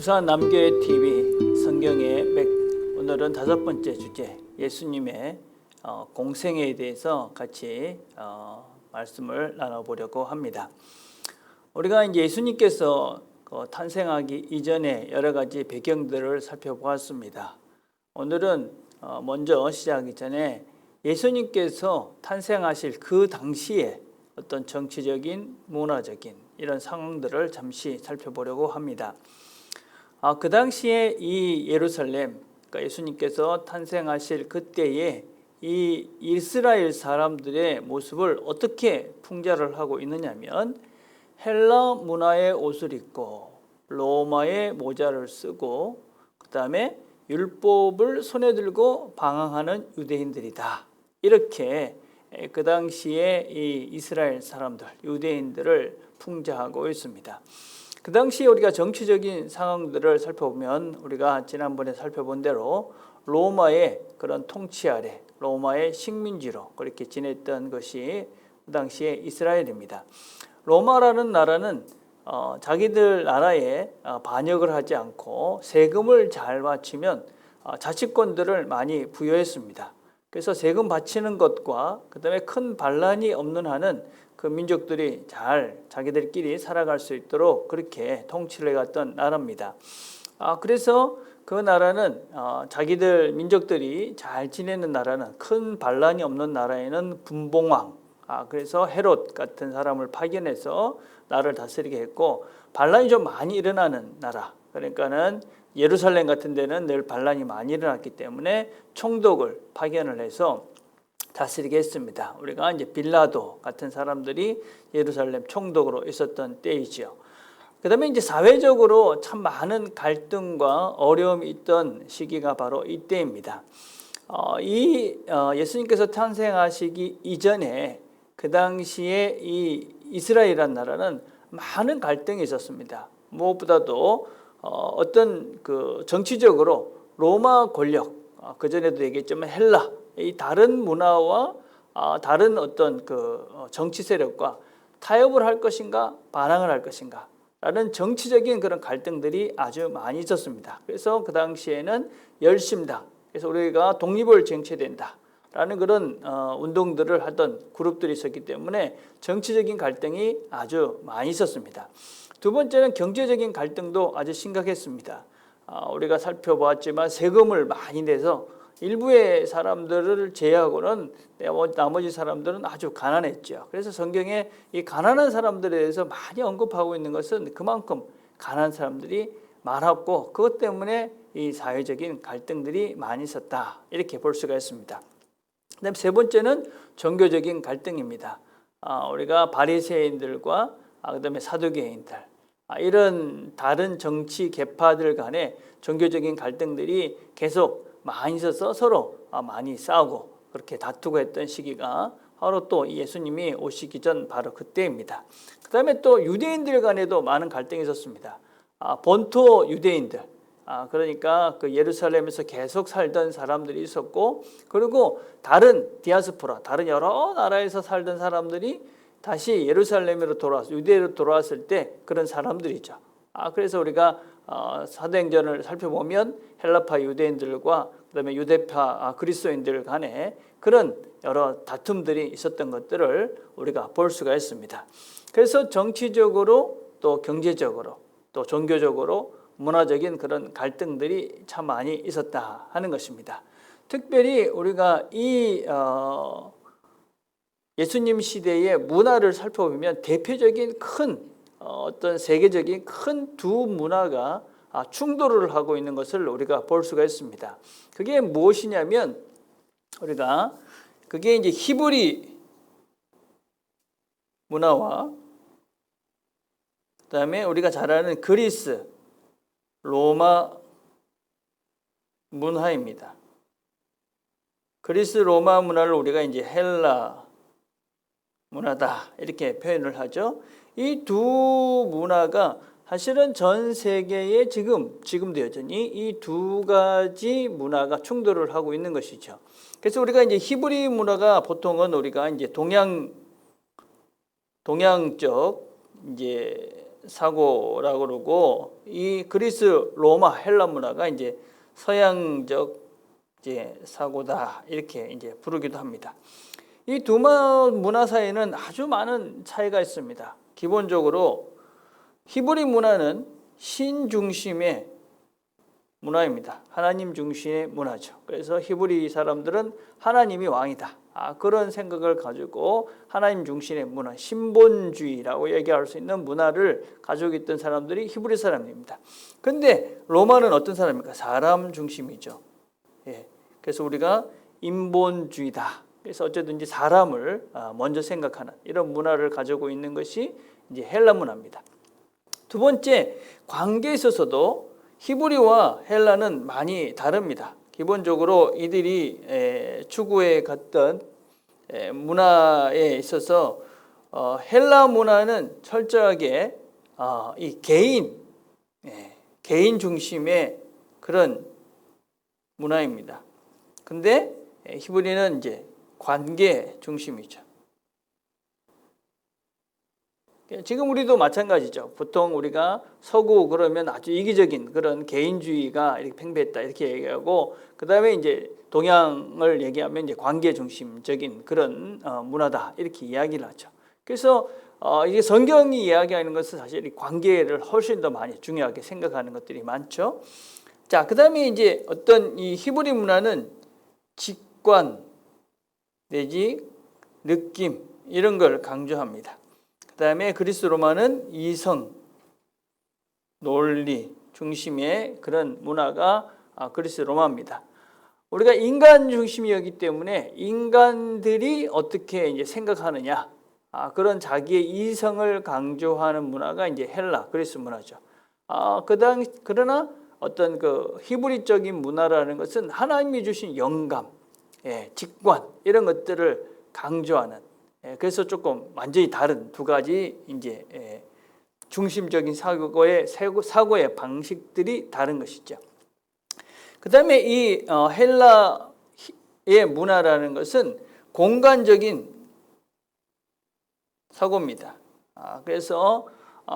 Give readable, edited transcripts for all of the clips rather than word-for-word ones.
부산 남교회 TV 성경의 오늘은 5번째 주제 예수님의 공생애에 대해서 같이 말씀을 나눠보려고 합니다. 우리가 이제 예수님께서 탄생하기 이전에 여러 가지 배경들을 살펴보았습니다. 오늘은 먼저 시작하기 전에 예수님께서 탄생하실 그 당시에 어떤 정치적인, 문화적인 이런 상황들을 잠시 살펴보려고 합니다. 그 당시에 이 예루살렘, 그러니까 예수님께서 탄생하실 그때에 이 이스라엘 사람들의 모습을 어떻게 풍자를 하고 있느냐면 헬라 문화의 옷을 입고 로마의 모자를 쓰고 그 다음에 율법을 손에 들고 방황하는 유대인들이다. 이렇게 그 당시에 이 이스라엘 사람들, 유대인들을 풍자하고 있습니다. 그 당시에 우리가 정치적인 상황들을 살펴보면 우리가 지난번에 살펴본 대로 로마의 그런 통치 아래 로마의 식민지로 그렇게 지냈던 것이 그 당시에 이스라엘입니다. 로마라는 나라는 자기들 나라에 반역을 하지 않고 세금을 잘 바치면 자치권들을 많이 부여했습니다. 그래서 세금 바치는 것과 그다음에 큰 반란이 없는 한은 그 민족들이 잘 자기들끼리 살아갈 수 있도록 그렇게 통치를 해갔던 나라입니다. 그래서 그 나라는 자기들 민족들이 잘 지내는 나라는 큰 반란이 없는 나라에는 분봉왕, 그래서 헤롯 같은 사람을 파견해서 나라를 다스리게 했고 반란이 좀 많이 일어나는 나라, 그러니까는 예루살렘 같은 데는 늘 반란이 많이 일어났기 때문에 총독을 파견을 해서 다스리게 했습니다. 우리가 이제 빌라도 같은 사람들이 예루살렘 총독으로 있었던 때이지요. 그다음에 이제 사회적으로 참 많은 갈등과 어려움이 있던 시기가 바로 이때입니다. 예수님께서 탄생하시기 이전에 그 당시에 이 이스라엘이라는 나라는 많은 갈등이 있었습니다. 무엇보다도 어떤 그 정치적으로 로마 권력, 그 전에도 얘기했지만 헬라, 이 다른 문화와 다른 어떤 그 정치 세력과 타협을 할 것인가 반항을 할 것인가 라는 정치적인 그런 갈등들이 아주 많이 있었습니다. 그래서 그 당시에는 열심당, 그래서 우리가 독립을 쟁취된다 라는 그런 운동들을 하던 그룹들이 있었기 때문에 정치적인 갈등이 아주 많이 있었습니다. 두 번째는 경제적인 갈등도 아주 심각했습니다. 우리가 살펴보았지만 세금을 많이 내서 일부의 사람들을 제외하고는 나머지 사람들은 아주 가난했죠. 그래서 성경에 이 가난한 사람들에 대해서 많이 언급하고 있는 것은 그만큼 가난한 사람들이 많았고 그것 때문에 이 사회적인 갈등들이 많이 있었다. 이렇게 볼 수가 있습니다. 그다음에 세 번째는 종교적인 갈등입니다. 우리가 바리새인들과 그다음에 사두개인들 이런 다른 정치 계파들 간의 종교적인 갈등들이 계속 많이 있어서 서로 많이 싸우고 그렇게 다투고 했던 시기가 바로 또 예수님이 오시기 전 바로 그때입니다. 그 다음에 또 유대인들 간에도 많은 갈등이 있었습니다. 본토 유대인들, 그러니까 그 예루살렘에서 계속 살던 사람들이 있었고 그리고 다른 디아스포라, 다른 여러 나라에서 살던 사람들이 다시 예루살렘으로 돌아와서 유대로 돌아왔을 때 그런 사람들이죠. 그래서 우리가 사도행전을 살펴보면 헬라파 유대인들과 그다음에 유대파 그리스도인들 간에 그런 여러 다툼들이 있었던 것들을 우리가 볼 수가 있습니다. 그래서 정치적으로 또 경제적으로 또 종교적으로 문화적인 그런 갈등들이 참 많이 있었다 하는 것입니다. 특별히 우리가 이 예수님 시대의 문화를 살펴보면 대표적인 큰 어떤 세계적인 큰 두 문화가 충돌을 하고 있는 것을 우리가 볼 수가 있습니다. 그게 무엇이냐면 우리가 그게 이제 히브리 문화와 그다음에 우리가 잘 아는 그리스 로마 문화입니다. 그리스 로마 문화를 우리가 이제 헬라 문화다 이렇게 표현을 하죠. 이 두 문화가 사실은 전 세계에 지금도 여전히 이 두 가지 문화가 충돌을 하고 있는 것이죠. 그래서 우리가 이제 히브리 문화가 보통은 우리가 이제 동양 쪽 이제 사고라고 그러고, 이 그리스, 로마, 헬라 문화가 이제 서양적 이제 사고다 이렇게 이제 부르기도 합니다. 이 두 문화 사이에는 아주 많은 차이가 있습니다. 기본적으로 히브리 문화는 신 중심의 문화입니다. 하나님 중심의 문화죠. 그래서 히브리 사람들은 하나님이 왕이다. 그런 생각을 가지고 하나님 중심의 문화, 신본주의라고 얘기할 수 있는 문화를 가지고 있던 사람들이 히브리 사람입니다. 그런데 로마는 어떤 사람입니까? 사람 중심이죠. 예. 그래서 우리가 인본주의다. 그래서 어쨌든지 사람을 먼저 생각하는 이런 문화를 가지고 있는 것이 이제 헬라 문화입니다. 두 번째, 관계에 있어서도 히브리와 헬라는 많이 다릅니다. 기본적으로 이들이 추구해 갔던 문화에 있어서 헬라 문화는 철저하게 이 개인 중심의 그런 문화입니다. 근데 히브리는 이제 관계 중심이죠. 지금 우리도 마찬가지죠. 보통 우리가 서구 그러면 아주 이기적인 그런 개인주의가 이렇게 팽배했다 이렇게 얘기하고, 그 다음에 이제 동양을 얘기하면 이제 관계 중심적인 그런 문화다 이렇게 이야기를 하죠. 그래서 이게 성경이 이야기하는 것은 사실 이 관계를 훨씬 더 많이 중요하게 생각하는 것들이 많죠. 자, 그 다음에 이제 어떤 이 히브리 문화는 직관 내지 느낌 이런 걸 강조합니다. 그 다음에 그리스 로마는 이성, 논리 중심의 그런 문화가 그리스 로마입니다. 우리가 인간 중심이었기 때문에 인간들이 어떻게 이제 생각하느냐, 그런 자기의 이성을 강조하는 문화가 이제 헬라, 그리스 문화죠. 그러나 어떤 그 히브리적인 문화라는 것은 하나님이 주신 영감, 직관 이런 것들을 강조하는, 그래서 조금 완전히 다른 두 가지 이제 중심적인 사고의 방식들이 다른 것이죠. 그 다음에 이 헬라의 문화라는 것은 공간적인 사고입니다. 그래서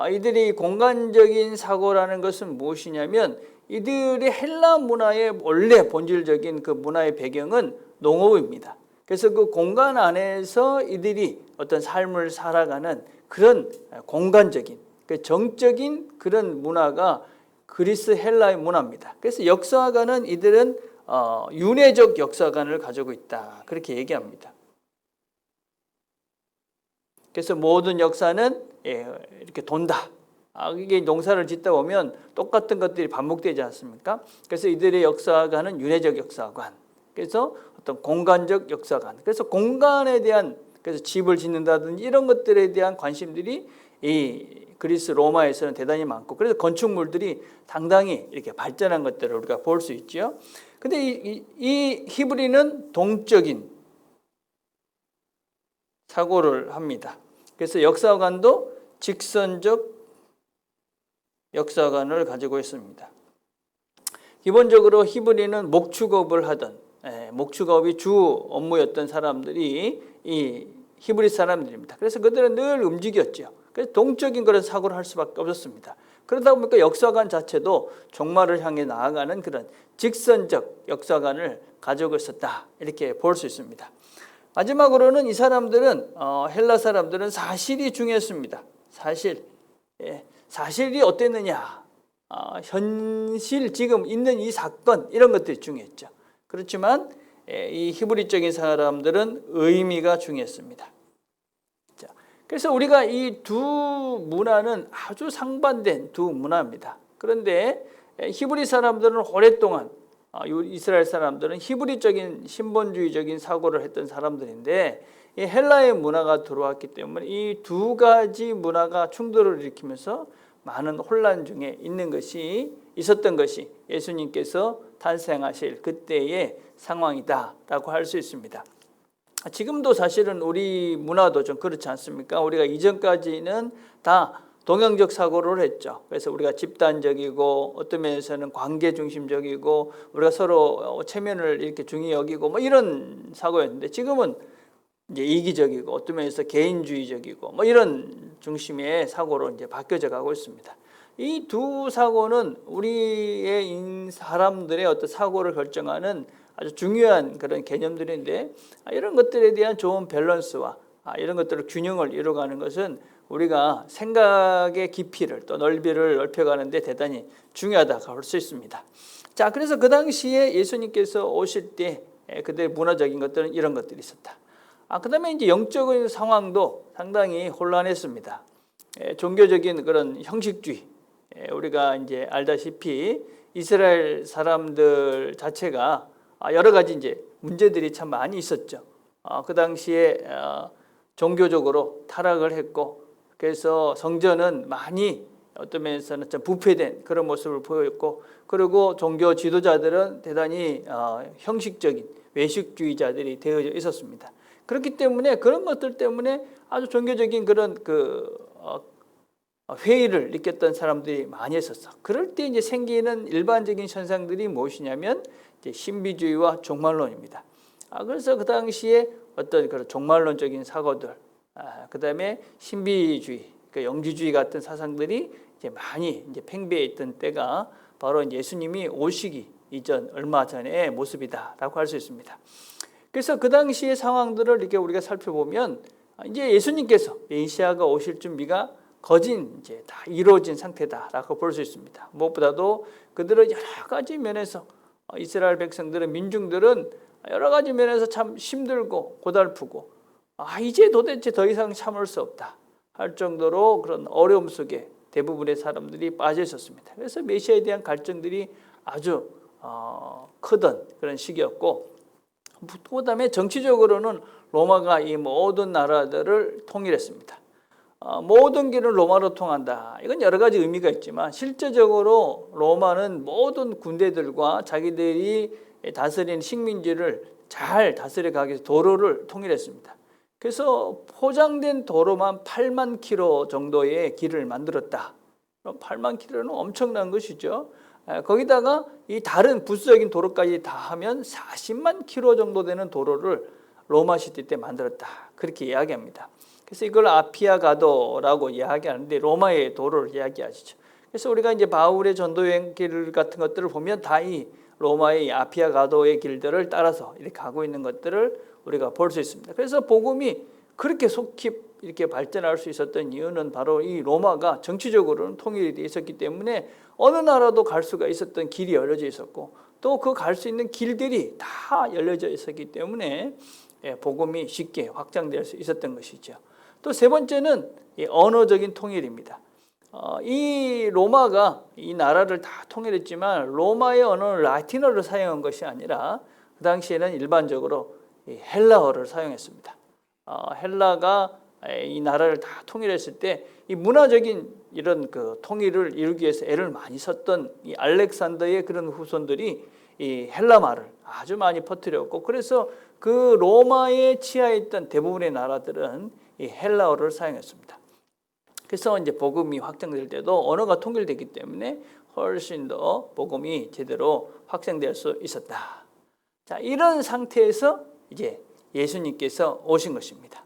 이들이 공간적인 사고라는 것은 무엇이냐면, 이들의 헬라 문화의 원래 본질적인 그 문화의 배경은 농업입니다. 그래서 그 공간 안에서 이들이 어떤 삶을 살아가는 그런 공간적인, 그 정적인 그런 문화가 그리스 헬라의 문화입니다. 그래서 역사관은 이들은 윤회적 역사관을 가지고 있다 그렇게 얘기합니다. 그래서 모든 역사는 이렇게 돈다. 이게 농사를 짓다 보면 똑같은 것들이 반복되지 않습니까? 그래서 이들의 역사관은 윤회적 역사관. 그래서 어떤 공간적 역사관. 그래서 공간에 대한, 그래서 집을 짓는다든지 이런 것들에 대한 관심들이 이 그리스 로마에서는 대단히 많고, 그래서 건축물들이 상당히 이렇게 발전한 것들을 우리가 볼 수 있죠. 근데 이 히브리는 동적인 사고를 합니다. 그래서 역사관도 직선적 역사관을 가지고 있습니다. 기본적으로 히브리는 목축업을 하던, 목축업이 주 업무였던 사람들이 이 히브리 사람들입니다. 그래서 그들은 늘 움직였죠. 그래서 동적인 그런 사고를 할 수밖에 없었습니다. 그러다 보니까 역사관 자체도 종말을 향해 나아가는 그런 직선적 역사관을 가지고 있었다 이렇게 볼 수 있습니다. 마지막으로는 이 사람들은 헬라 사람들은 사실이 중요했습니다. 사실이 어땠느냐, 현실 지금 있는 이 사건 이런 것들이 중요했죠. 그렇지만 이 히브리적인 사람들은 의미가 중요했습니다. 자, 그래서 우리가 이 두 문화는 아주 상반된 두 문화입니다. 그런데 히브리 사람들은 오랫동안, 이스라엘 사람들은 히브리적인 신본주의적인 사고를 했던 사람들인데, 이 헬라의 문화가 들어왔기 때문에 이 두 가지 문화가 충돌을 일으키면서 많은 혼란 중에 있었던 것이 예수님께서 탄생하실 그때의 상황이다라고 할 수 있습니다. 지금도 사실은 우리 문화도 좀 그렇지 않습니까? 우리가 이전까지는 다 동양적 사고를 했죠. 그래서 우리가 집단적이고 어떤 면에서는 관계 중심적이고 우리가 서로 체면을 이렇게 중히 여기고 뭐 이런 사고였는데, 지금은 이제 이기적이고 어떤 면에서 개인주의적이고 뭐 이런 중심의 사고로 이제 바뀌어져 가고 있습니다. 이 두 사고는 우리의 사람들의 어떤 사고를 결정하는 아주 중요한 그런 개념들인데, 이런 것들에 대한 좋은 밸런스와 이런 것들을 균형을 이루어가는 것은 우리가 생각의 깊이를 또 넓이를 넓혀가는 데 대단히 중요하다고 할 수 있습니다. 자, 그래서 그 당시에 예수님께서 오실 때 그들의 문화적인 것들은 이런 것들이 있었다. 그다음에 이제 영적인 상황도 상당히 혼란했습니다. 종교적인 그런 형식주의, 우리가 이제 알다시피 이스라엘 사람들 자체가 여러 가지 이제 문제들이 참 많이 있었죠. 그 당시에 종교적으로 타락을 했고, 그래서 성전은 많이 어떤 면에서는 좀 부패된 그런 모습을 보였고, 그리고 종교 지도자들은 대단히 형식적인 외식주의자들이 되어져 있었습니다. 그렇기 때문에 그런 것들 때문에 아주 종교적인 그런 회의를 느꼈던 사람들이 많이 있었어. 그럴 때 이제 생기는 일반적인 현상들이 무엇이냐면 이제 신비주의와 종말론입니다. 그래서 그 당시에 어떤 그런 종말론적인 사고들, 그다음에 신비주의, 영지주의 같은 사상들이 이제 많이 이제 팽배해 있던 때가 바로 예수님이 오시기 이전 얼마 전의 모습이다라고 할 수 있습니다. 그래서 그 당시의 상황들을 이렇게 우리가 살펴보면 이제 예수님께서 메시아가 오실 준비가 거진 이제 다 이루어진 상태다라고 볼 수 있습니다. 무엇보다도 그들은 여러 가지 면에서 이스라엘 백성들은 민중들은 여러 가지 면에서 참 힘들고 고달프고 이제 도대체 더 이상 참을 수 없다 할 정도로 그런 어려움 속에 대부분의 사람들이 빠져 있었습니다. 그래서 메시아에 대한 갈증들이 아주 크던 그런 시기였고, 그다음에 정치적으로는 로마가 이 모든 나라들을 통일했습니다. 모든 길은 로마로 통한다. 이건 여러 가지 의미가 있지만 실제적으로 로마는 모든 군대들과 자기들이 다스리는 식민지를 잘 다스려 가기 위해서 도로를 통일했습니다. 그래서 포장된 도로만 8만 킬로 정도의 길을 만들었다. 그럼 8만 킬로는 엄청난 것이죠. 거기다가 이 다른 부수적인 도로까지 다 하면 40만 킬로 정도 되는 도로를 로마 시대 때 만들었다. 그렇게 이야기합니다. 그래서 이걸 아피아 가도라고 이야기하는데 로마의 도로를 이야기하시죠. 그래서 우리가 이제 바울의 전도여행 길 같은 것들을 보면 다 이 로마의 아피아 가도의 길들을 따라서 이렇게 가고 있는 것들을 우리가 볼 수 있습니다. 그래서 복음이 그렇게 속히 이렇게 발전할 수 있었던 이유는 바로 이 로마가 정치적으로는 통일이 되어 있었기 때문에 어느 나라도 갈 수가 있었던 길이 열려져 있었고, 또 그 갈 수 있는 길들이 다 열려져 있었기 때문에 복음이 쉽게 확장될 수 있었던 것이죠. 또 세 번째는 언어적인 통일입니다. 이 로마가 이 나라를 다 통일했지만 로마의 언어는 라틴어를 사용한 것이 아니라 그 당시에는 일반적으로 헬라어를 사용했습니다. 헬라가 이 나라를 다 통일했을 때 이 문화적인 이런 그 통일을 이루기 위해서 애를 많이 썼던 이 알렉산더의 그런 후손들이 이 헬라 말을 아주 많이 퍼뜨렸고, 그래서 그 로마에 치하에 있던 대부분의 나라들은 이 헬라어를 사용했습니다. 그래서 이제 복음이 확장될 때도 언어가 통일되기 때문에 훨씬 더 복음이 제대로 확장될 수 있었다. 자, 이런 상태에서 이제 예수님께서 오신 것입니다.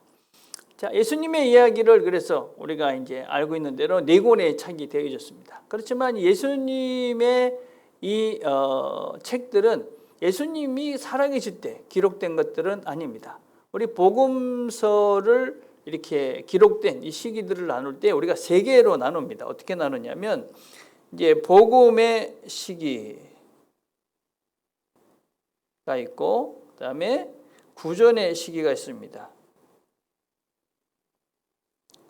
자, 예수님의 이야기를 그래서 우리가 이제 알고 있는 대로 네 권의 책이 되어 있었습니다. 그렇지만 예수님의 이 책들은 예수님이 살아계실 때 기록된 것들은 아닙니다. 우리 복음서를 이렇게 기록된 이 시기들을 나눌 때 우리가 세 개로 나눕니다. 어떻게 나누냐면 이제 복음의 시기가 있고, 그다음에 구전의 시기가 있습니다.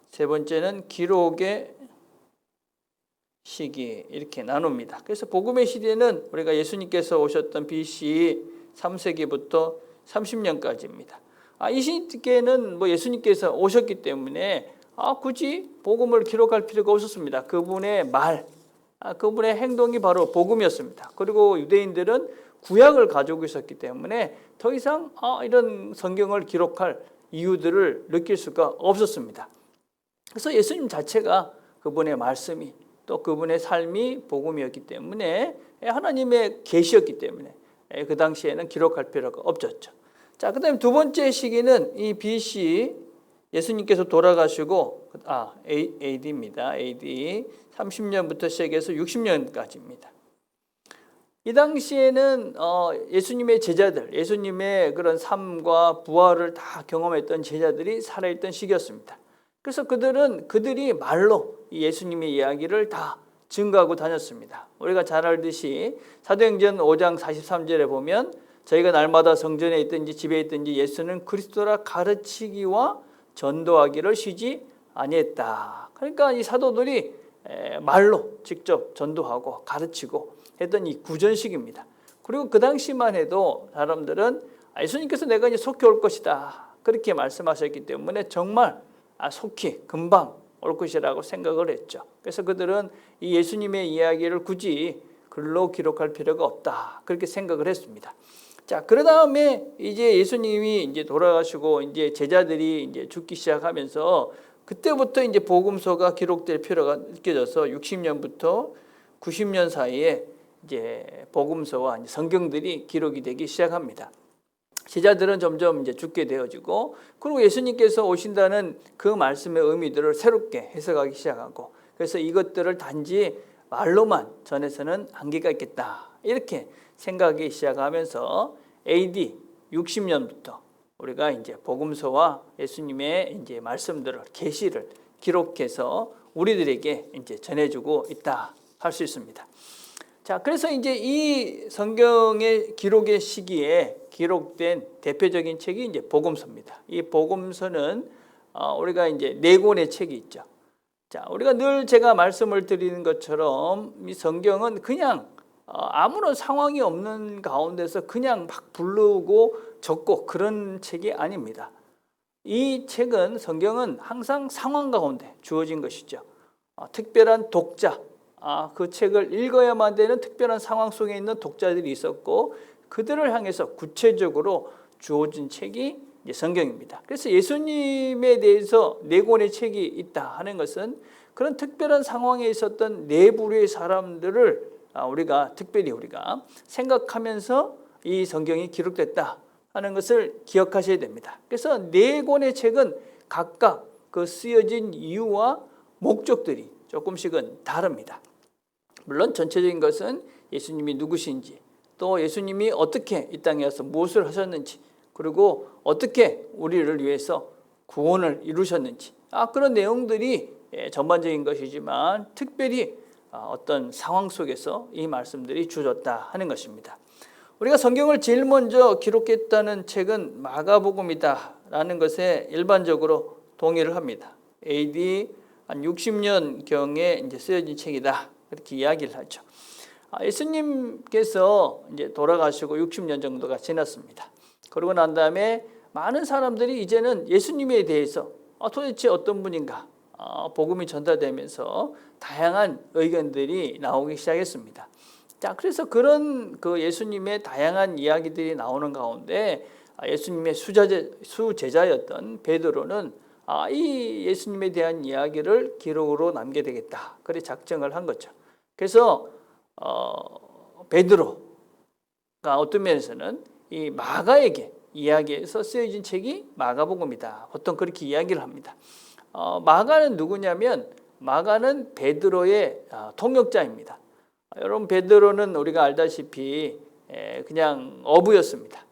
세 번째는 기록의 시기, 이렇게 나눕니다. 그래서 복음의 시대는 우리가 예수님께서 오셨던 BC 3세기부터 30년까지입니다. 이 시기에는 뭐 예수님께서 오셨기 때문에 굳이 복음을 기록할 필요가 없었습니다. 그분의 말, 그분의 행동이 바로 복음이었습니다. 그리고 유대인들은 구약을 가지고 있었기 때문에 더 이상 이런 성경을 기록할 이유들을 느낄 수가 없었습니다. 그래서 예수님 자체가 그분의 말씀이 또 그분의 삶이 복음이었기 때문에 하나님의 계시였기 때문에 그 당시에는 기록할 필요가 없었죠. 자, 그다음에 두 번째 시기는 이 BC 예수님께서 돌아가시고 AD입니다. AD 30년부터 시작해서 60년까지입니다. 이 당시에는 예수님의 제자들, 예수님의 그런 삶과 부활을 다 경험했던 제자들이 살아있던 시기였습니다. 그래서 그들이 말로 예수님의 이야기를 다 증거하고 다녔습니다. 우리가 잘 알듯이 사도행전 5장 43절에 보면 저희가 날마다 성전에 있든지 집에 있든지 예수는 그리스도라 가르치기와 전도하기를 쉬지 아니했다. 그러니까 이 사도들이 말로 직접 전도하고 가르치고 했던 이 구전식입니다. 그리고 그 당시만 해도 사람들은 예수님께서 내가 이제 속히 올 것이다 그렇게 말씀하셨기 때문에 정말 속히 금방 올 것이라고 생각을 했죠. 그래서 그들은 이 예수님의 이야기를 굳이 글로 기록할 필요가 없다 그렇게 생각을 했습니다. 자, 그 다음에 이제 예수님이 이제 돌아가시고 이제 제자들이 이제 죽기 시작하면서 그때부터 이제 복음서가 기록될 필요가 느껴져서 60년부터 90년 사이에 이제 복음서와 이제 성경들이 기록이 되기 시작합니다. 제자들은 점점 이제 죽게 되어지고, 그리고 예수님께서 오신다는 그 말씀의 의미들을 새롭게 해석하기 시작하고, 그래서 이것들을 단지 말로만 전해서는 한계가 있겠다 이렇게 생각하기 시작하면서 AD 60년부터 우리가 이제 복음서와 예수님의 이제 말씀들을 계시를 기록해서 우리들에게 이제 전해주고 있다 할 수 있습니다. 자, 그래서 이제 이 성경의 기록의 시기에 기록된 대표적인 책이 이제 복음서입니다. 이 복음서는 우리가 이제 네 권의 책이 있죠. 자, 우리가 늘 제가 말씀을 드리는 것처럼 이 성경은 그냥 아무런 상황이 없는 가운데서 그냥 막 부르고 적고 그런 책이 아닙니다. 이 책은 성경은 항상 상황 가운데 주어진 것이죠. 특별한 독자, 그 책을 읽어야만 되는 특별한 상황 속에 있는 독자들이 있었고 그들을 향해서 구체적으로 주어진 책이 이제 성경입니다. 그래서 예수님에 대해서 네 권의 책이 있다 하는 것은 그런 특별한 상황에 있었던 네 부류의 사람들을 특별히 우리가 생각하면서 이 성경이 기록됐다 하는 것을 기억하셔야 됩니다. 그래서 네 권의 책은 각각 그 쓰여진 이유와 목적들이 조금씩은 다릅니다. 물론 전체적인 것은 예수님이 누구신지, 또 예수님이 어떻게 이 땅에 와서 무엇을 하셨는지, 그리고 어떻게 우리를 위해서 구원을 이루셨는지, 그런 내용들이 전반적인 것이지만 특별히 어떤 상황 속에서 이 말씀들이 주어졌다 하는 것입니다. 우리가 성경을 제일 먼저 기록했다는 책은 마가복음이다라는 것에 일반적으로 동의를 합니다. AD 한 60년경에 이제 쓰여진 책이다 그렇게 이야기를 하죠. 예수님께서 이제 돌아가시고 60년 정도가 지났습니다. 그러고 난 다음에 많은 사람들이 이제는 예수님에 대해서 도대체 어떤 분인가 복음이 전달되면서 다양한 의견들이 나오기 시작했습니다. 자, 그래서 그런 그 예수님의 다양한 이야기들이 나오는 가운데 예수님의 수제자였던 베드로는 이 예수님에 대한 이야기를 기록으로 남겨야 되겠다 그래 작정을 한 거죠. 그래서 베드로가 어떤 면에서는 이 마가에게 이야기해서 쓰여진 책이 마가복음이다 보통 그렇게 이야기를 합니다. 마가는 누구냐면 마가는 베드로의 통역자입니다. 여러분, 베드로는 우리가 알다시피 그냥 어부였습니다.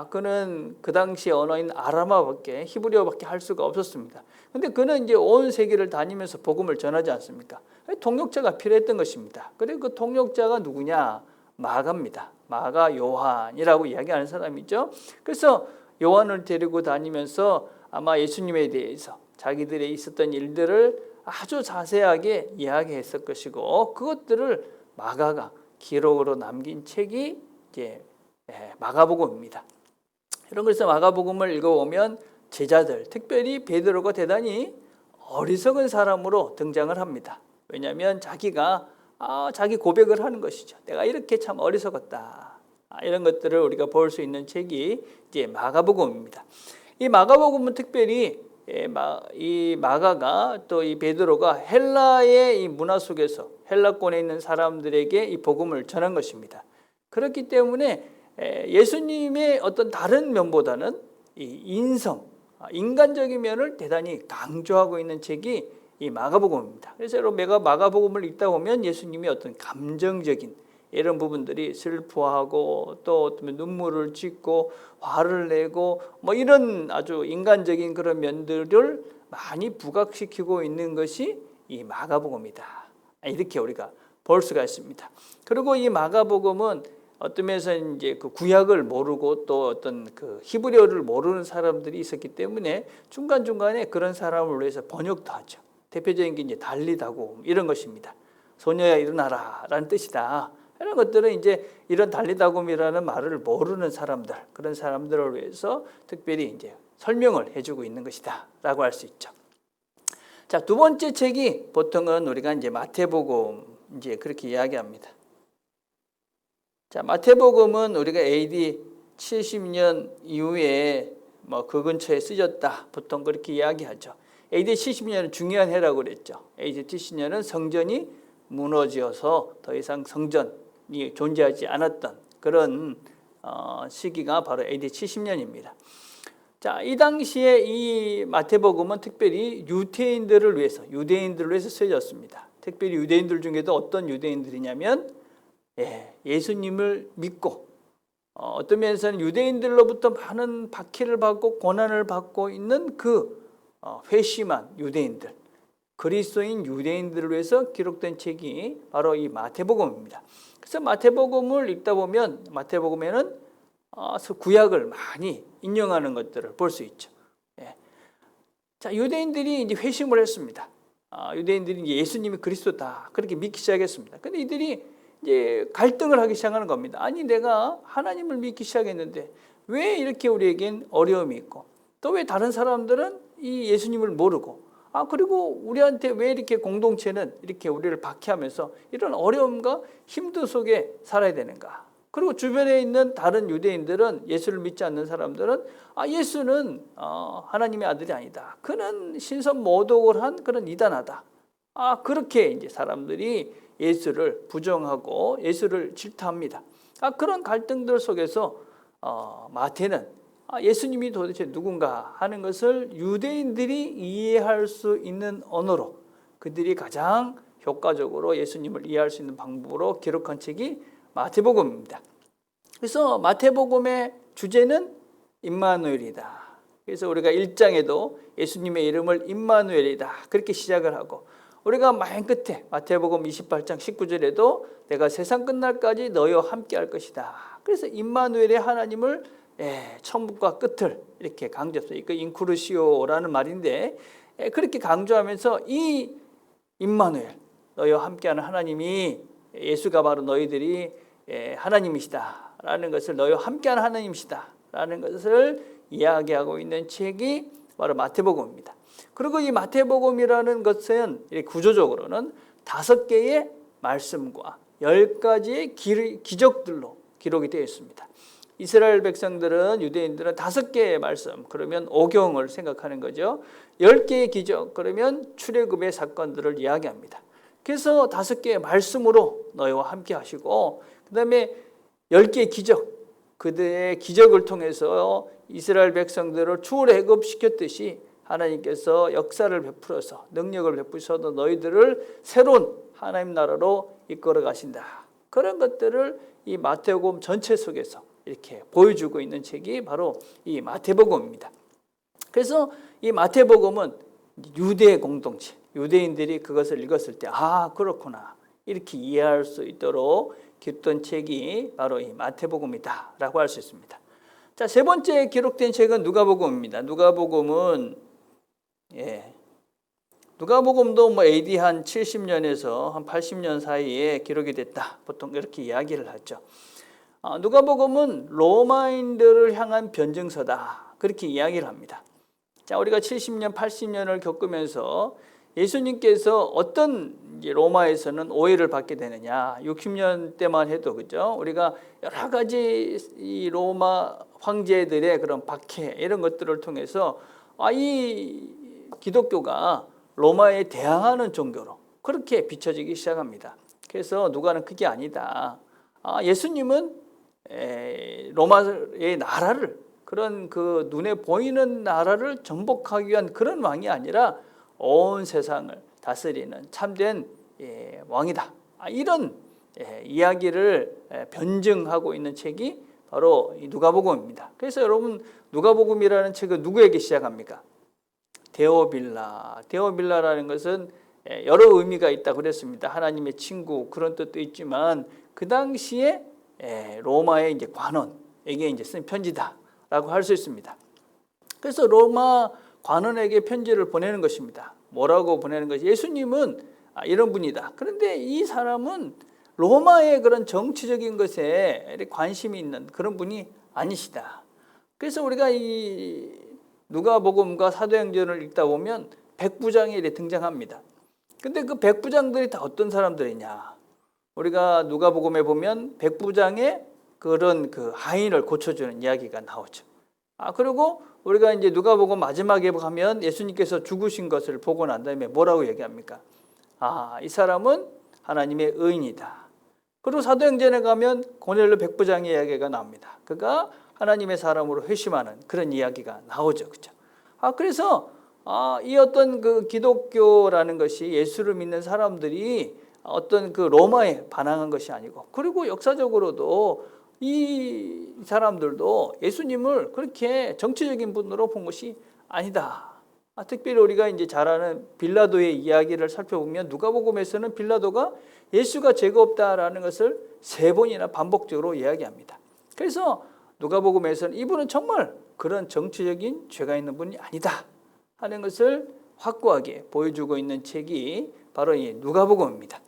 그는 그 당시 언어인 아람어밖에 히브리어밖에 할 수가 없었습니다. 근데 그는 이제 온 세계를 다니면서 복음을 전하지 않습니까? 통역자가 필요했던 것입니다. 그리고 그 통역자가 누구냐? 마가입니다. 마가 요한이라고 이야기하는 사람이죠. 그래서 요한을 데리고 다니면서 아마 예수님에 대해서 자기들의 있었던 일들을 아주 자세하게 이야기했을 것이고 그것들을 마가가 기록으로 남긴 책이 이제 마가복음입니다. 그래서 마가복음을 읽어보면 제자들, 특별히 베드로가 대단히 어리석은 사람으로 등장을 합니다. 왜냐하면 자기가 자기 고백을 하는 것이죠. 내가 이렇게 참 어리석었다. 이런 것들을 우리가 볼 수 있는 책이 이제 마가복음입니다. 이 마가복음은 특별히 이 마가가 또 이 베드로가 헬라의 이 문화 속에서 헬라권에 있는 사람들에게 이 복음을 전한 것입니다. 그렇기 때문에 예수님의 어떤 다른 면보다는 이 인성, 인간적인 면을 대단히 강조하고 있는 책이 이 마가복음입니다. 그래서 여러분 마가복음을 읽다 보면 예수님이 어떤 감정적인 이런 부분들이 슬퍼하고 또 어떤 눈물을 짓고 화를 내고 뭐 이런 아주 인간적인 그런 면들을 많이 부각시키고 있는 것이 이 마가복음이다. 이렇게 우리가 볼 수가 있습니다. 그리고 이 마가복음은 어떤 면에서 이제 그 구약을 모르고 또 어떤 그 히브리어를 모르는 사람들이 있었기 때문에 중간중간에 그런 사람을 위해서 번역도 하죠. 대표적인 게 이제 달리다고 이런 것입니다. 소녀야 일어나라라는 뜻이다. 이런 것들은 이제 이런 달리다곰이라는 말을 모르는 사람들, 그런 사람들을 위해서 특별히 이제 설명을 해주고 있는 것이다라고 할 수 있죠. 자, 두 번째 책이 보통은 우리가 이제 마태복음 이제 그렇게 이야기합니다. 자, 마태복음은 우리가 AD 70년 이후에 뭐 그 근처에 쓰였다 보통 그렇게 이야기하죠. AD 70년은 중요한 해라고 그랬죠. AD 70년은 성전이 무너져서 더 이상 성전이 존재하지 않았던 그런 시기가 바로 AD 70년입니다. 자, 이 당시에 이 마태복음은 특별히 유대인들을 위해서 쓰여졌습니다. 특별히 유대인들 중에도 어떤 유대인들이냐면 예수님을 믿고 어떤 면에서는 유대인들로부터 많은 박해를 받고 고난을 받고 있는 그 회심한 유대인들, 그리스도인 유대인들을 위해서 기록된 책이 바로 이 마태복음입니다. 그래서 마태복음을 읽다 보면 마태복음에는 구약을 많이 인용하는 것들을 볼 수 있죠. 자, 유대인들이 이제 회심을 했습니다. 유대인들이 예수님이 그리스도다 그렇게 믿기 시작했습니다. 근데 이들이 이제 갈등을 하기 시작하는 겁니다. 아니, 내가 하나님을 믿기 시작했는데 왜 이렇게 우리에겐 어려움이 있고 또 왜 다른 사람들은 이 예수님을 모르고 그리고 우리한테 왜 이렇게 공동체는 이렇게 우리를 박해하면서 이런 어려움과 힘든 속에 살아야 되는가? 그리고 주변에 있는 다른 유대인들은 예수를 믿지 않는 사람들은 예수는 하나님의 아들이 아니다. 그는 신선모독을 한 그런 이단하다. 그렇게 이제 사람들이 예수를 부정하고 예수를 질타합니다. 그런 갈등들 속에서 마태는 예수님이 도대체 누군가 하는 것을 유대인들이 이해할 수 있는 언어로 그들이 가장 효과적으로 예수님을 이해할 수 있는 방법으로 기록한 책이 마태복음입니다. 그래서 마태복음의 주제는 임마누엘이다. 그래서 우리가 1장에도 예수님의 이름을 임마누엘이다 그렇게 시작을 하고 우리가 맨 끝에 마태복음 28장 19절에도 내가 세상 끝날까지 너희와 함께 할 것이다. 그래서 임마누엘의 하나님을 처음과 끝을 이렇게 강조했어요. 그 인크루시오라는 말인데 그렇게 강조하면서 이 임마누엘 너희와 함께하는 하나님이 예수가 바로 너희들이 하나님이시다라는 것을 너희와 함께하는 하나님이시다라는 것을 이야기하고 있는 책이 바로 마태복음입니다. 그리고 이 마태복음이라는 것은 구조적으로는 5개의 말씀과 10가지의 기적들로 기록이 되어 있습니다. 이스라엘 백성들은 유대인들은 5개의 말씀 그러면 오경을 생각하는 거죠. 10개의 기적 그러면 출애굽의 사건들을 이야기합니다. 그래서 5개의 말씀으로 너희와 함께 하시고 그다음에 10개의 기적 그들의 기적을 통해서 이스라엘 백성들을 출애굽시켰듯이 하나님께서 역사를 베풀어서 능력을 베푸셔서 너희들을 새로운 하나님 나라로 이끌어 가신다. 그런 것들을 이 마태복음 전체 속에서 이렇게 보여주고 있는 책이 바로 이 마태복음입니다. 그래서 이 마태복음은 유대 공동체, 유대인들이 그것을 읽었을 때 그렇구나 이렇게 이해할 수 있도록 기록된 책이 바로 이 마태복음이다라고 할 수 있습니다. 자, 세 번째 기록된 책은 누가복음입니다. 누가복음은 누가복음도 AD 한 70년에서 한 80년 사이에 기록이 됐다. 보통 이렇게 이야기를 하죠. 누가복음은 로마인들을 향한 변증서다. 그렇게 이야기를 합니다. 자, 우리가 70년, 80년을 겪으면서 예수님께서 어떤 로마에서는 오해를 받게 되느냐. 60년 때만 해도 그죠? 우리가 여러 가지 이 로마 황제들의 그런 박해 이런 것들을 통해서 이 기독교가 로마에 대항하는 종교로 그렇게 비춰지기 시작합니다. 그래서 누가는 그게 아니다. 예수님은 로마의 나라를, 그런 그 눈에 보이는 나라를 정복하기 위한 그런 왕이 아니라 온 세상을 다스리는 참된 왕이다. 이런 이야기를 변증하고 있는 책이 바로 누가복음입니다. 그래서 여러분, 누가복음이라는 책은 누구에게 시작합니까? 데오빌라라는 것은 여러 의미가 있다고 그랬습니다. 하나님의 친구, 그런 뜻도 있지만 그 당시에 로마의 이제 관원에게 이제 쓴 편지다라고 할 수 있습니다. 그래서 로마 관원에게 편지를 보내는 것입니다. 뭐라고 보내는 것이, 예수님은 이런 분이다. 그런데 이 사람은 로마의 그런 정치적인 것에 관심이 있는 그런 분이 아니시다. 그래서 우리가 이 누가복음과 사도행전을 읽다 보면 백부장이 등장합니다. 근데 그 백부장들이 다 어떤 사람들이냐? 우리가 누가복음에 보면 백부장의 그런 그 하인을 고쳐주는 이야기가 나오죠. 그리고 우리가 이제 누가복음 마지막에 가면 예수님께서 죽으신 것을 보고 난 다음에 뭐라고 얘기합니까? 이 사람은 하나님의 의인이다. 그리고 사도행전에 가면 고넬료 백부장의 이야기가 나옵니다. 그가 하나님의 사람으로 회심하는 그런 이야기가 나오죠. 그렇죠? 그래서 이 어떤 그 기독교라는 것이 예수를 믿는 사람들이 어떤 그 로마에 반항한 것이 아니고, 그리고 역사적으로도 이 사람들도 예수님을 그렇게 정치적인 분으로 본 것이 아니다. 특별히 우리가 이제 잘 아는 빌라도의 이야기를 살펴보면 누가복음에서는 빌라도가 예수가 죄가 없다라는 것을 3번이나 반복적으로 이야기합니다. 그래서 누가복음에서는 이분은 정말 그런 정치적인 죄가 있는 분이 아니다 하는 것을 확고하게 보여주고 있는 책이 바로 이 누가복음입니다.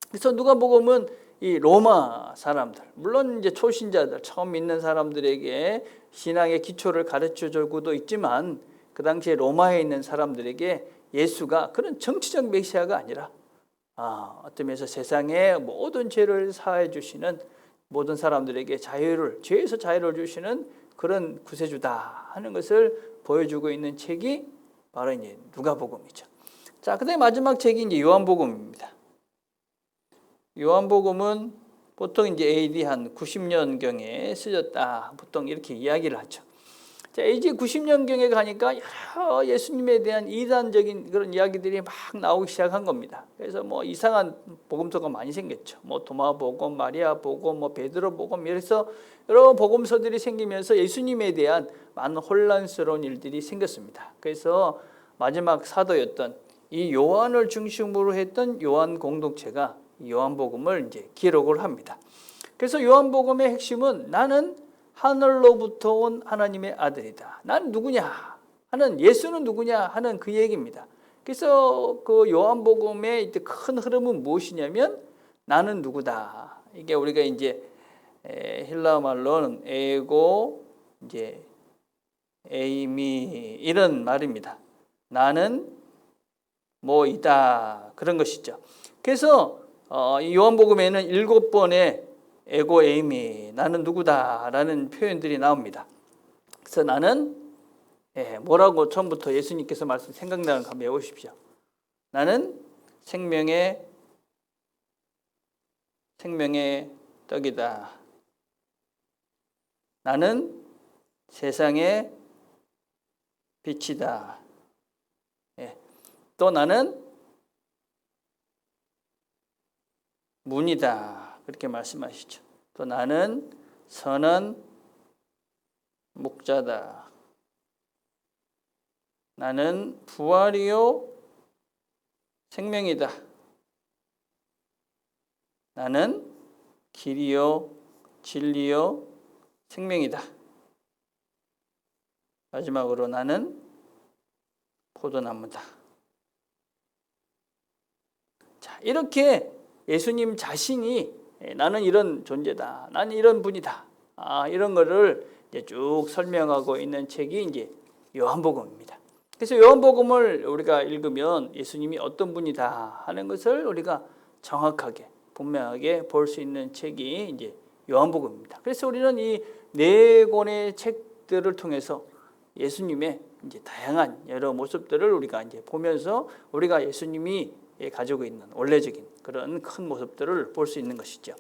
그래서 누가복음은 이 로마 사람들, 물론 이제 초신자들, 처음 믿는 사람들에게 신앙의 기초를 가르쳐 주고도 있지만, 그 당시에 로마에 있는 사람들에게 예수가 그런 정치적 메시아가 아니라 어떤 면에서 세상의 모든 죄를 사해 주시는, 모든 사람들에게 자유를, 죄에서 자유를 주시는 그런 구세주다 하는 것을 보여주고 있는 책이 바로 이제 누가복음이죠. 자, 그다음에 마지막 책이 이제 요한복음입니다. 요한복음은 보통 이제 AD 한 90년경에 쓰였다, 보통 이렇게 이야기를 하죠. 자, AD 90년경에 가니까 여러 예수님에 대한 이단적인 그런 이야기들이 막 나오기 시작한 겁니다. 그래서 뭐 이상한 복음서가 많이 생겼죠. 뭐 도마복음, 마리아복음, 뭐 베드로복음, 이래서 여러 복음서들이 생기면서 예수님에 대한 많은 혼란스러운 일들이 생겼습니다. 그래서 마지막 사도였던 이 요한을 중심으로 했던 요한 공동체가 요한복음을 이제 기록을 합니다. 그래서 요한복음의 핵심은 나는 하늘로부터 온 하나님의 아들이다. 난 누구냐 하는, 예수는 누구냐 하는 그 얘기입니다. 그래서 그 요한복음의 큰 흐름은 무엇이냐면 나는 누구다. 이게 우리가 이제 헬라 말로는 에고, 이제 에이미, 이런 말입니다. 나는 뭐이다, 그런 것이죠. 그래서 이 요한복음에는 7번의 에고, 에이미, 나는 누구다라는 표현들이 나옵니다. 그래서 나는 뭐라고 처음부터 예수님께서 말씀 생각나는 거 한번 외우십시오. 나는 생명의 떡이다. 나는 세상의 빛이다. 또 나는 문이다. 그렇게 말씀하시죠. 또 나는 선한 목자다. 나는 부활이요 생명이다. 나는 길이요 진리요 생명이다. 마지막으로 나는 포도나무다. 자, 이렇게 예수님 자신이 나는 이런 존재다, 나는 이런 분이다, 이런 거를 이제 쭉 설명하고 있는 책이 이제 요한복음입니다. 그래서 요한복음을 우리가 읽으면 예수님이 어떤 분이다 하는 것을 우리가 정확하게 분명하게 볼 수 있는 책이 이제 요한복음입니다. 그래서 우리는 이 4권의 책들을 통해서 예수님의 이제 다양한 여러 모습들을 우리가 이제 보면서 우리가 예수님이 가지고 있는 원래적인 그런 큰 모습들을 볼 수 있는 것이죠.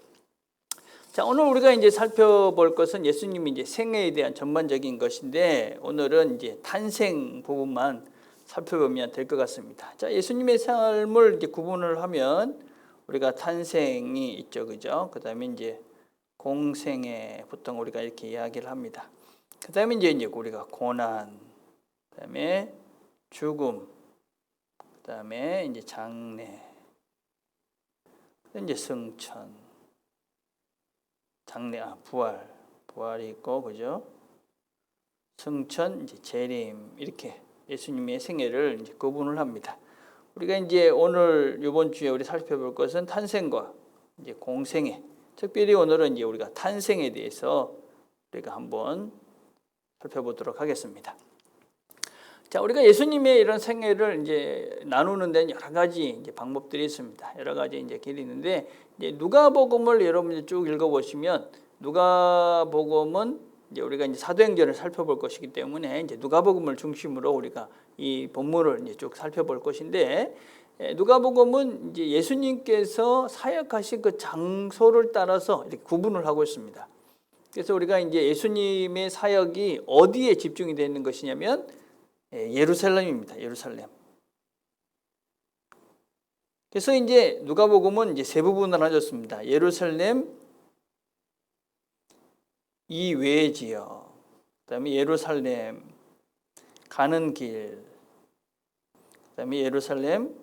자, 오늘 우리가 이제 살펴볼 것은 예수님이 이제 생애에 대한 전반적인 것인데, 오늘은 이제 탄생 부분만 살펴보면 될 것 같습니다. 자, 예수님의 삶을 이제 구분을 하면 우리가 탄생이 있죠, 그죠? 그다음에 이제 공생애 보통 우리가 이렇게 이야기를 합니다. 그다음에 이제 우리가 고난, 그다음에 죽음, 그다음에 이제 장래, 이제 승천, 장래, 부활이 있고, 그죠? 승천, 이제 재림, 이렇게 예수님의 생애를 이제 구분을 합니다. 우리가 이제 오늘 이번 주에 우리 살펴볼 것은 탄생과 이제 공생애. 특별히 오늘은 이제 우리가 탄생에 대해서 우리가 한번 살펴보도록 하겠습니다. 자, 우리가 예수님의 이런 생애를 이제 나누는 데는 여러 가지 이제 방법들이 있습니다. 여러 가지 이제 길이 있는데, 이제 누가복음을 여러분이 쭉 읽어보시면, 누가복음은 이제 우리가 이제 사도행전을 살펴볼 것이기 때문에 이제 누가복음을 중심으로 우리가 이 본문을 이제 쭉 살펴볼 것인데, 누가복음은 이제 예수님께서 사역하신 그 장소를 따라서 이렇게 구분을 하고 있습니다. 그래서 우리가 이제 예수님의 사역이 어디에 집중이 되어 있는 것이냐면 예루살렘입니다. 예루살렘. 그래서 이제 누가복음은 이제 세 부분을 나눴습니다. 예루살렘 이외의 지역, 그다음에 예루살렘 가는 길, 그다음에 예루살렘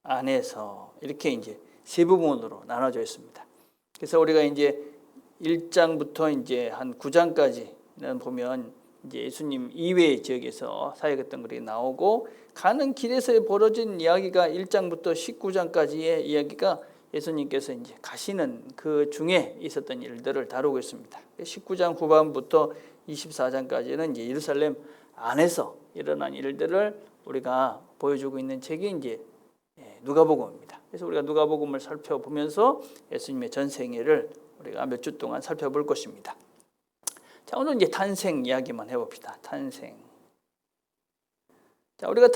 안에서, 이렇게 이제 세 부분으로 나눠져 있습니다. 그래서 우리가 이제 1장부터 이제 한 9장까지는 보면 이제 예수님 이외의 지역에서 사역했던 것이 나오고, 가는 길에서 벌어진 이야기가 1장부터 19장까지의 이야기가 예수님께서 이제 가시는 그 중에 있었던 일들을 다루고 있습니다. 19장 후반부터 24장까지는 이제 예루살렘 안에서 일어난 일들을 우리가 보여주고 있는 책이 이제 누가복음입니다. 그래서 우리가 누가복음을 살펴보면서 예수님의 전생애를 우리가 몇 주 동안 살펴볼 것입니다. 자, 오늘 이제 탄생 이야기만 해봅시다. 탄생. 자, 우리가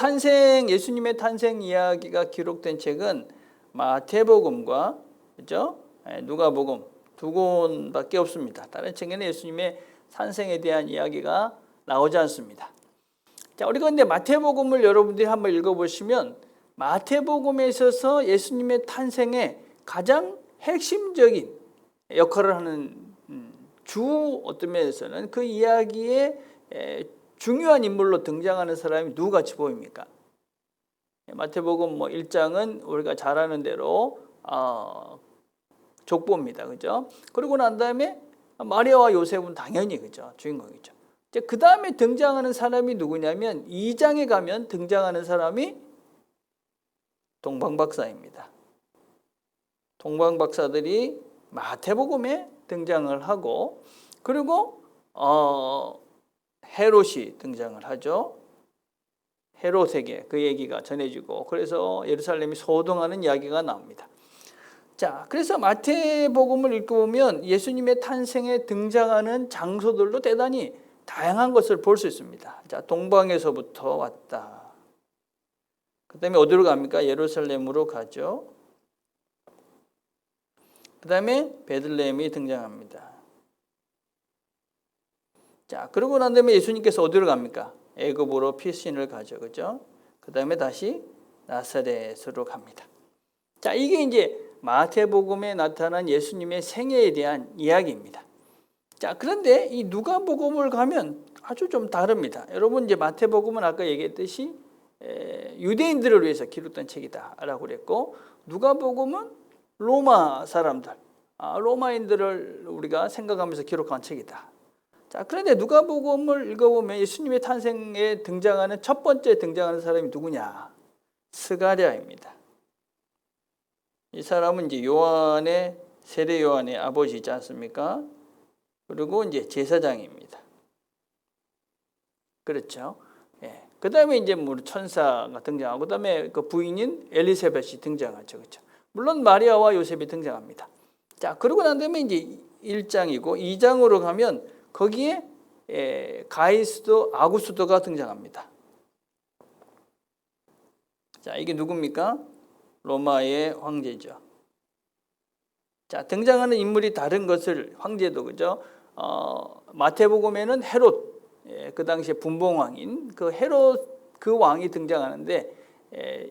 예수님의 탄생 이야기가 기록된 책은 마태복음과, 그죠? 누가복음 두 권밖에 없습니다. 다른 책에는 예수님의 탄생에 대한 이야기가 나오지 않습니다. 자, 우리가 근데 마태복음을 여러분들이 한번 읽어보시면, 마태복음에 있어서 예수님의 탄생에 가장 핵심적인 역할을 하는 주 어떤 면에서는 그 이야기에 중요한 인물로 등장하는 사람이 누구같이 보입니까? 마태복음 1장은 우리가 잘 아는 대로 족보입니다. 그죠? 그러고 난 다음에 마리아와 요셉은 당연히, 그죠? 주인공이죠. 그 다음에 등장하는 사람이 누구냐면 2장에 가면 등장하는 사람이 동방박사입니다. 동방박사들이 마태복음에 등장을 하고, 그리고 헤롯이 등장을 하죠. 헤롯에게 그 얘기가 전해지고, 그래서 예루살렘이 소동하는 이야기가 나옵니다. 자, 그래서 마태복음을 읽어보면 예수님의 탄생에 등장하는 장소들도 대단히 다양한 것을 볼 수 있습니다. 자, 동방에서부터 왔다. 그 다음에 어디로 갑니까? 예루살렘으로 가죠. 그 다음에 베들레헴이 등장합니다. 자, 그러고 난 다음에 예수님께서 어디로 갑니까? 애굽으로 피신을 가죠. 그죠? 그 다음에 다시 나사렛으로 갑니다. 자, 이게 이제 마태복음에 나타난 예수님의 생애에 대한 이야기입니다. 자, 그런데 이 누가복음을 가면 아주 좀 다릅니다. 여러분, 이제 마태복음은 아까 얘기했듯이 유대인들을 위해서 기록된 책이다라고 그랬고, 누가복음은 로마 사람들, 로마인들을 우리가 생각하면서 기록한 책이다. 자, 그런데 누가복음을 읽어보면 예수님의 탄생에 등장하는 첫 번째 등장하는 사람이 누구냐? 스가랴입니다. 이 사람은 이제 세례 요한의 아버지이지 않습니까? 그리고 이제 제사장입니다. 그렇죠? 예. 그 다음에 이제 천사가 등장하고, 그 다음에 그 부인인 엘리사벳이 등장하죠. 그렇죠? 물론 마리아와 요셉이 등장합니다. 자, 그러고 난 다음에 이제 1장이고 2장으로 가면 거기에 가이스도 아구스도가 등장합니다. 자, 이게 누굽니까? 로마의 황제죠. 자, 등장하는 인물이 다른 것을 황제도 그죠? 마태복음에는 헤롯, 그 당시에 분봉왕인 그 헤롯 그 왕이 등장하는데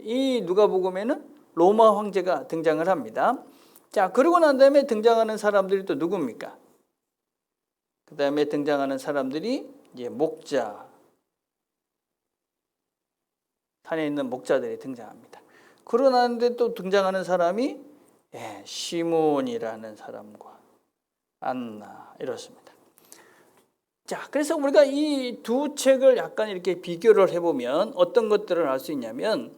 이 누가복음에는 로마 황제가 등장을 합니다. 자, 그러고 난 다음에 등장하는 사람들이 또 누굽니까? 그 다음에 등장하는 사람들이 이제 목자, 산에 있는 목자들이 등장합니다. 그러고 나는데 또 등장하는 사람이 시몬이라는 사람과 안나 이렇습니다. 자, 그래서 우리가 이 두 책을 약간 이렇게 비교를 해보면 어떤 것들을 알 수 있냐면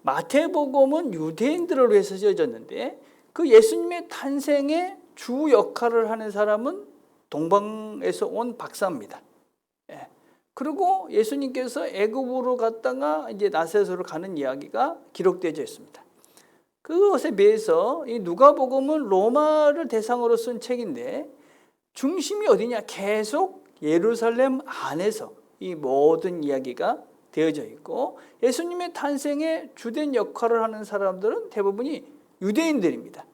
마태복음은 유대인들을 위해서 쓰여졌는데 그 예수님의 탄생의 주 역할을 하는 사람은 동방에서 온 박사입니다. 그리고 예수님께서 애굽으로 갔다가 이제 나사렛으로 가는 이야기가 기록되어 있습니다. 그것에 비해서 이 누가복음은 로마를 대상으로 쓴 책인데 중심이 어디냐? 계속 예루살렘 안에서 이 모든 이야기가 되어져 있고 예수님의 탄생에 주된 역할을 하는 사람들은 대부분이 유대인들입니다.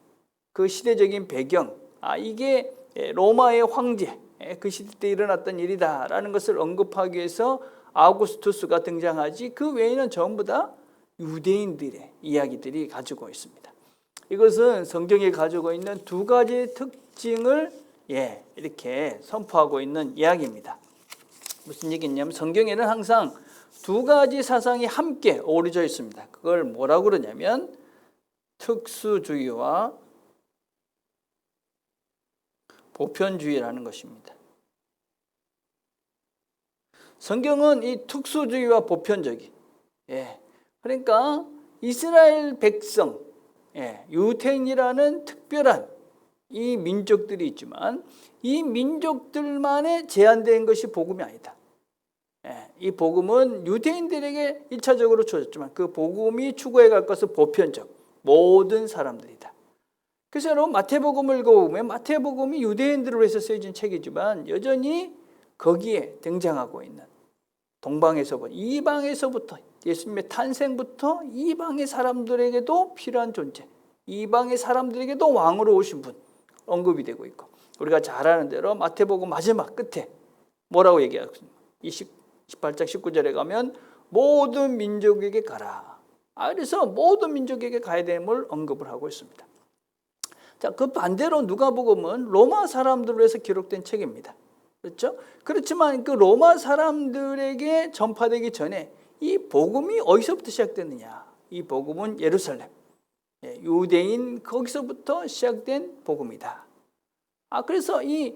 그 시대적인 배경, 이게 로마의 황제, 그 시대 때 일어났던 일이다라는 것을 언급하기 위해서 아우구스투스가 등장하지 그 외에는 전부 다 유대인들의 이야기들이 가지고 있습니다. 이것은 성경이 가지고 있는 두 가지 특징을 이렇게 선포하고 있는 이야기입니다. 무슨 얘기냐면 성경에는 항상 두 가지 사상이 함께 어우러져 있습니다. 그걸 뭐라고 그러냐면 특수주의와 보편주의라는 것입니다. 성경은 이 특수주의와 보편적인, 그러니까 이스라엘 백성, 유대인이라는 특별한 이 민족들이 있지만 이 민족들만에 제한된 것이 복음이 아니다. 이 복음은 유대인들에게 1차적으로 주어졌지만 그 복음이 추구해 갈 것은 보편적, 모든 사람들이다. 그래서 여러분 마태복음을 읽어보면 마태복음이 유대인들을 위해서 쓰여진 책이지만 여전히 거기에 등장하고 있는 동방에서부터 이방에서부터 예수님의 탄생부터 이방의 사람들에게도 필요한 존재, 이방의 사람들에게도 왕으로 오신 분 언급이 되고 있고 우리가 잘 아는 대로 마태복음 마지막 끝에 뭐라고 얘기하고 있습니까? 18장 19절에 가면 모든 민족에게 가라. 그래서 모든 민족에게 가야 됨을 언급을 하고 있습니다. 자, 그 반대로 누가복음은 로마 사람들을 위해서 기록된 책입니다. 그렇죠? 그렇지만 그 로마 사람들에게 전파되기 전에 이 복음이 어디서부터 시작됐느냐? 이 복음은 예루살렘, 유대인 거기서부터 시작된 복음이다. 그래서 이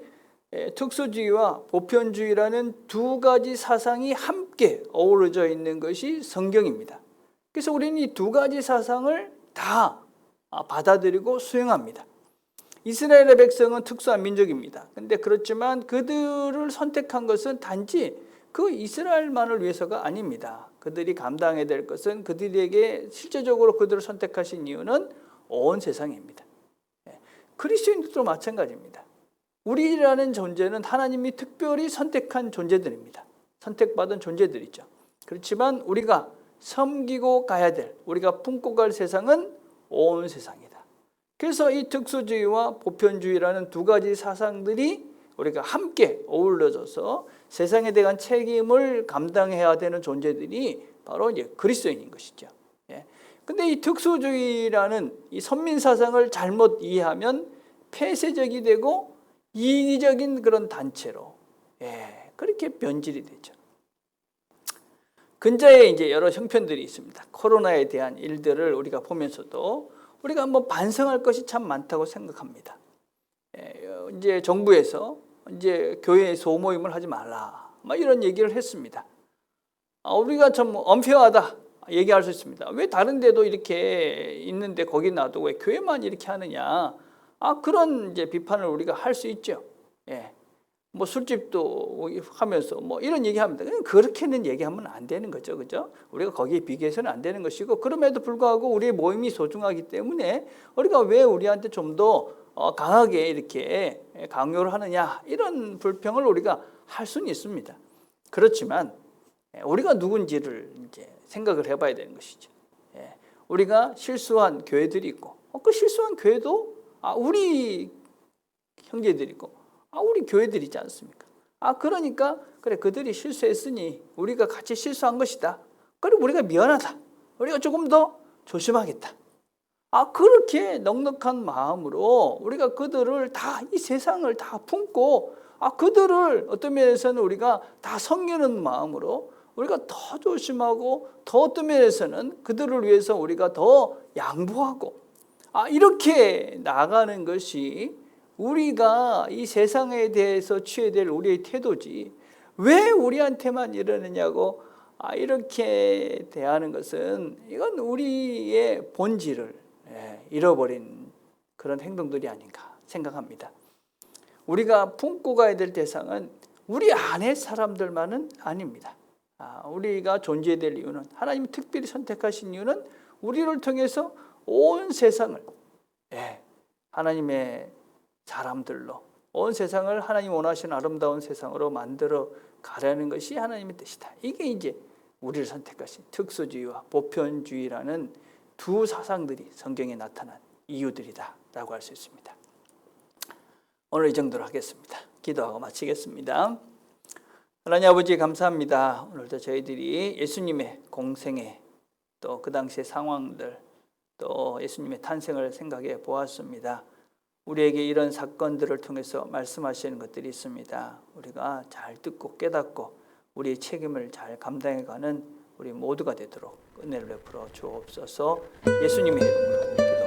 특수주의와 보편주의라는 두 가지 사상이 함께 어우러져 있는 것이 성경입니다. 그래서 우리는 이 두 가지 사상을 다 받아들이고 수용합니다. 이스라엘의 백성은 특수한 민족입니다. 근데 그렇지만 그들을 선택한 것은 단지 그 이스라엘만을 위해서가 아닙니다. 그들이 감당해야 될 것은 그들에게 실제적으로 그들을 선택하신 이유는 온 세상입니다. 그리스도인들도 마찬가지입니다. 우리라는 존재는 하나님이 특별히 선택한 존재들입니다. 선택받은 존재들이죠. 그렇지만 우리가 섬기고 가야 될, 우리가 품고 갈 세상은 온 세상이다. 그래서 이 특수주의와 보편주의라는 두 가지 사상들이 우리가 함께 어우러져서 세상에 대한 책임을 감당해야 되는 존재들이 바로 이제 그리스도인인 것이죠. 근데 이 특수주의라는 이 선민 사상을 잘못 이해하면 폐쇄적이 되고 이기적인 그런 단체로 그렇게 변질이 되죠. 근자에 이제 여러 형편들이 있습니다. 코로나에 대한 일들을 우리가 보면서도 우리가 한번 반성할 것이 참 많다고 생각합니다. 이제 정부에서 이제 교회에 소모임을 하지 말라, 이런 얘기를 했습니다. 우리가 좀 엄폐하다 얘기할 수 있습니다. 왜 다른 데도 이렇게 있는데 거기 놔두고 왜 교회만 이렇게 하느냐? 그런 이제 비판을 우리가 할 수 있죠. 뭐 술집도 하면서 뭐 이런 얘기합니다. 그렇게는 얘기하면 안 되는 거죠, 그죠? 우리가 거기에 비교해서는 안 되는 것이고 그럼에도 불구하고 우리의 모임이 소중하기 때문에 우리가 왜 우리한테 좀 더 강하게 이렇게 강요를 하느냐 이런 불평을 우리가 할 수는 있습니다. 그렇지만 우리가 누군지를 이제 생각을 해봐야 되는 것이죠. 우리가 실수한 교회들이 있고 그 실수한 교회도 우리 형제들이고 우리 교회들이 있지 않습니까? 그러니까 그래 그들이 실수했으니 우리가 같이 실수한 것이다. 그래 우리가 미안하다. 우리가 조금 더 조심하겠다. 그렇게 넉넉한 마음으로 우리가 그들을 다 이 세상을 다 품고 그들을 어떤 면에서는 우리가 다 섬기는 마음으로 우리가 더 조심하고 더 어떤 면에서는 그들을 위해서 우리가 더 양보하고 이렇게 나가는 것이 우리가 이 세상에 대해서 취해야 될 우리의 태도지 왜 우리한테만 이러느냐고 이렇게 대하는 것은 이건 우리의 본질을 잃어버린 그런 행동들이 아닌가 생각합니다. 우리가 품고 가야 될 대상은 우리 안의 사람들만은 아닙니다. 우리가 존재해야 될 이유는 하나님이 특별히 선택하신 이유는 우리를 통해서 온 세상을 하나님의 사람들로 온 세상을 하나님 원하시는 아름다운 세상으로 만들어 가려는 것이 하나님의 뜻이다. 이게 이제 우리를 선택하신 특수주의와 보편주의라는 두 사상들이 성경에 나타난 이유들이다 라고 할 수 있습니다. 오늘 이 정도로 하겠습니다. 기도하고 마치겠습니다. 하나님 아버지 감사합니다. 오늘도 저희들이 예수님의 공생애 또 그 당시의 상황들 또 예수님의 탄생을 생각해 보았습니다. 우리에게 이런 사건들을 통해서 말씀하시는 것들이 있습니다. 우리가 잘 듣고 깨닫고 우리의 책임을 잘 감당해가는 우리 모두가 되도록 은혜를 베풀어 주옵소서. 예수님의 이름으로